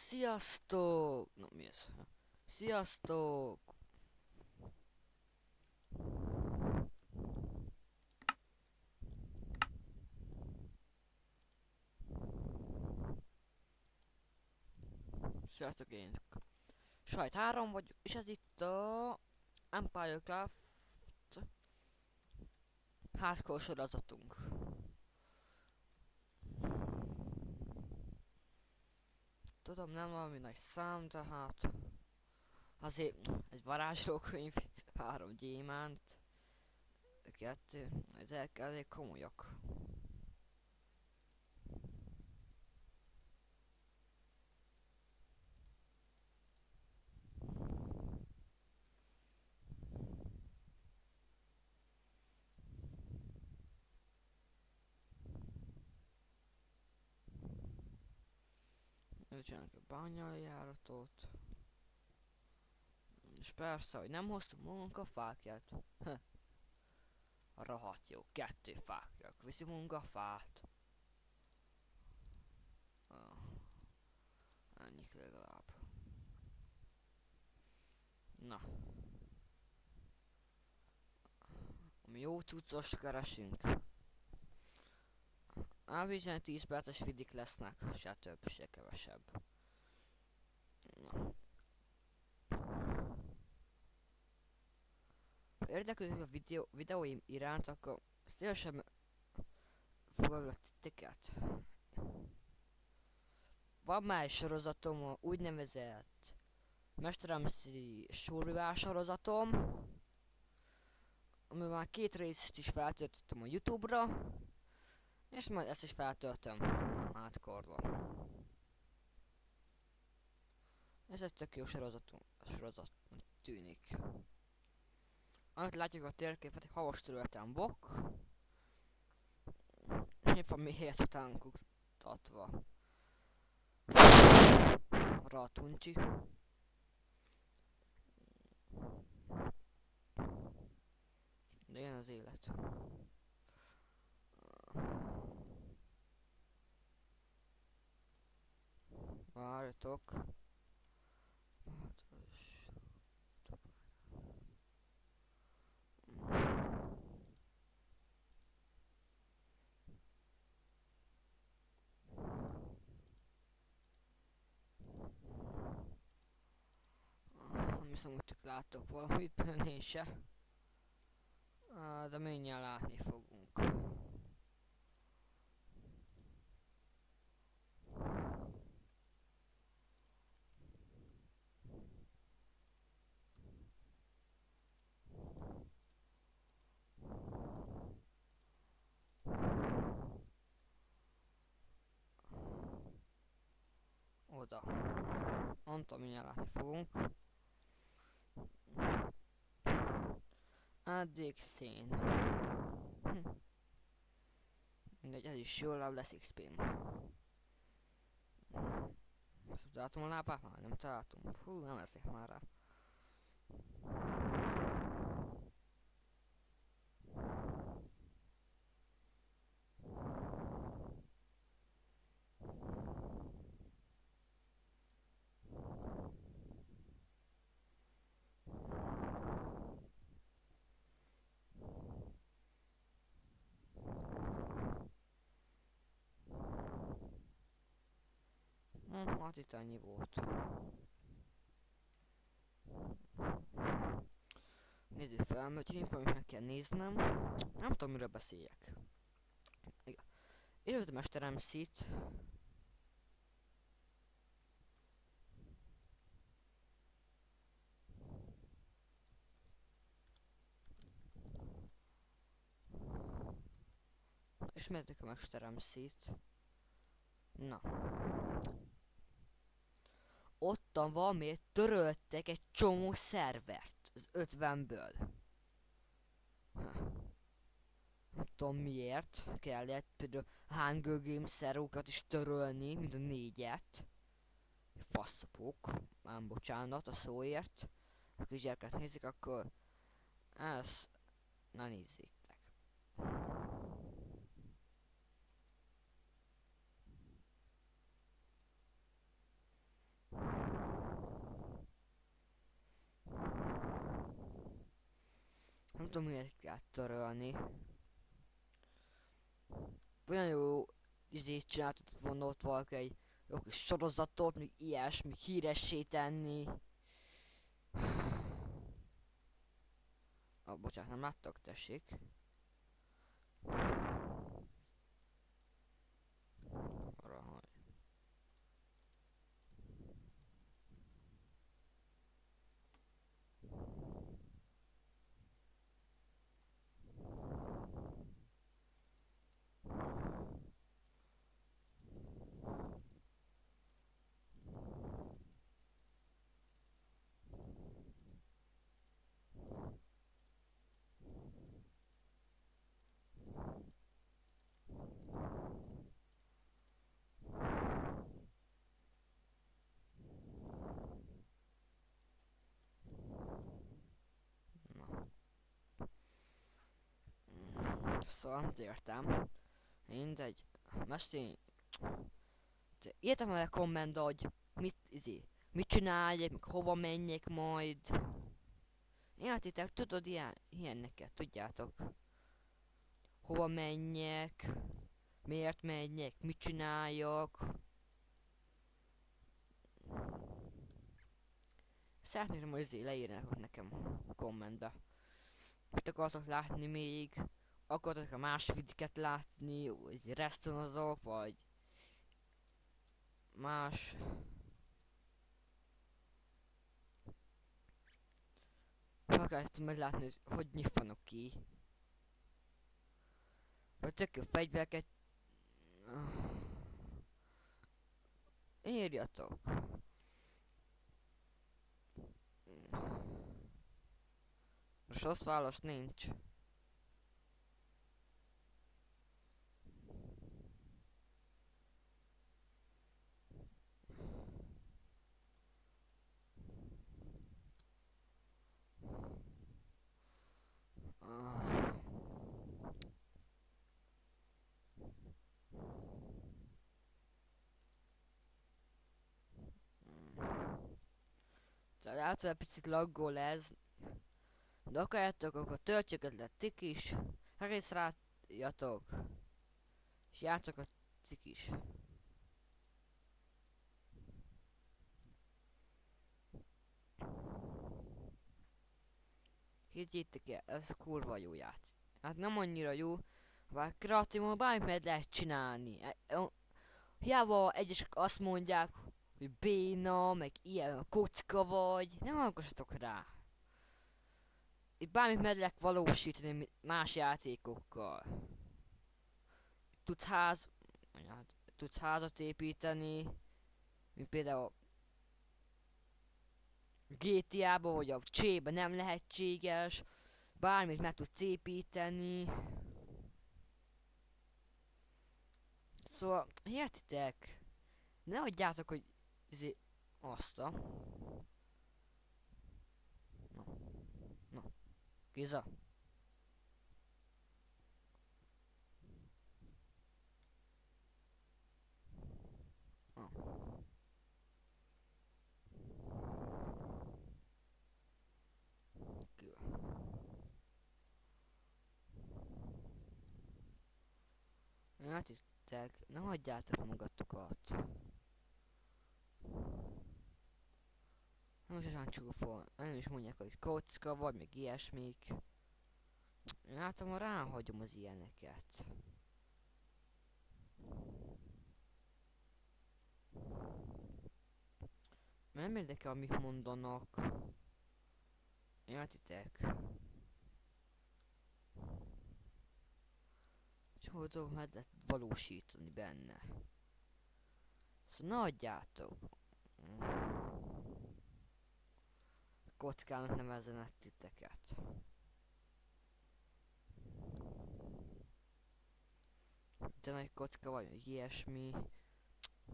Sziasztok! Na mi ez? Sziasztok! Sziasztok, én Sajt 3 vagyok, és ez itt a Empire Craft hardcore sorozatunk. Tudom, nem valami nagy szám, de hát azért egy varázslókönyv, 3 gyémánt, 2, ezek elég komolyak. Csinálunk egy bányajáratot. És persze, hogy nem hoztuk magunk a fákját. Rohadt jó, 2 fákják, viszünk magunk a fát. Ah, ennyit legalább. Na. Ami jó cuccos keresünk. Elviselni 10 perces vidik lesznek, se több, se kevesebb. Na. Ha érdeklődik a videóim iránt, akkor szívesen fogadlak titeket. Van már egy sorozatom, a úgynevezett Mesteremszi survival sorozatom, amivel már 2 részt is feltöltöttem a YouTube-ra, és majd ezt is feltöltöm hardcore-ba. Ez egy tök jó sorozat tűnik. Amit látjuk a térképet, egy havas területen bok. Itt van mélyhez után kutatva. Ratuncsi. De ilyen az élet. Várjatok. Nem hiszem, hogy csak láttok valamit, én se. De mindjárt látni fogunk. Oda. Mondtam, mindjárt látni fogunk. Addig szín. Mindegy, ez is jól lesz XP-n. Találtam a lábát? Már nem találtam. Hú, nem eszek már rá. Hát itt annyi volt. Nézzük fel, mert valamit meg kell néznem. Nem tudom, miről beszéljek. Igen. Érőd mesterem szít. Ismertek a mesterem szít. Na. Ottan valamiért töröltek egy csomó szervert az 50-ből. Nem tudom miért kellett például Hunger Games szerókat is törölni, mint a 4-et. Faszapok, már bocsánat a szóért. Ha kisgyereket nézik, akkor ez... Na nézzétek. tudom, miért kell törölni. Olyan jó izét csináltatott volna ott valaki egy jó kis sorozatot, még ilyesmi híressé tenni. Bocsánat, nem láttak, tessék. Arra, hogy... Na. Szóval nem értem. Mindegy. Mesélj. Írtam el a kommentbe, hogy mit csináljak, meg hova menjek majd. Játétek, tudod, ilyenneket, tudjátok. Hova menjek, miért menjek, mit csináljak. Szeretném, hogy leírnak nekem kommentbe. Mit akartok látni még? Akartok a más videókat látni, vagy resztonozok, vagy más. Akartam meglátni, hogy nyitvanak ki. Vagy tök jó fegyvereket. Írjatok. Most rossz válasz nincs. Tehát általában picit laggol ez. De akarjátok, akkor töltséget le tikis. Egész rájatok. És játszok a cikis. Higgyétek el, ez kurva jó játék. Hát nem annyira jó, bár kreatívon bármit meg lehet csinálni. Hiába egyesek azt mondják, hogy béna, meg ilyen kocka vagy, nem hallgassatok rá. Itt bármit meg lehet valósítani más játékokkal. Tudsz házat építeni, mint például GTA-ba vagy a C-be nem lehetséges, bármit meg tudsz építeni. Szóval, értitek? Ne adjátok, hogy azt a... Na, Géza. Értitek? Ne hagyjátok magatokat. Nem is olyan csúfol, nem is mondják, hogy kocka vagy, meg ilyesmik. Én általában ráhagyom az ilyeneket. Nem érdekel, amit mondanak. Értitek? Csomó dolgot meg lehet valósítani benne. Szóval ne adjátok. Kockának nevezzenek titeket. De nagy kocka vagy, vagy ilyesmi.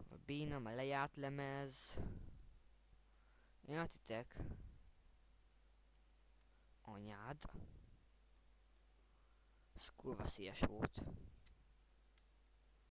A béna, mert lejárt lemez. Értitek? Anyád. Ez kurva szíves volt.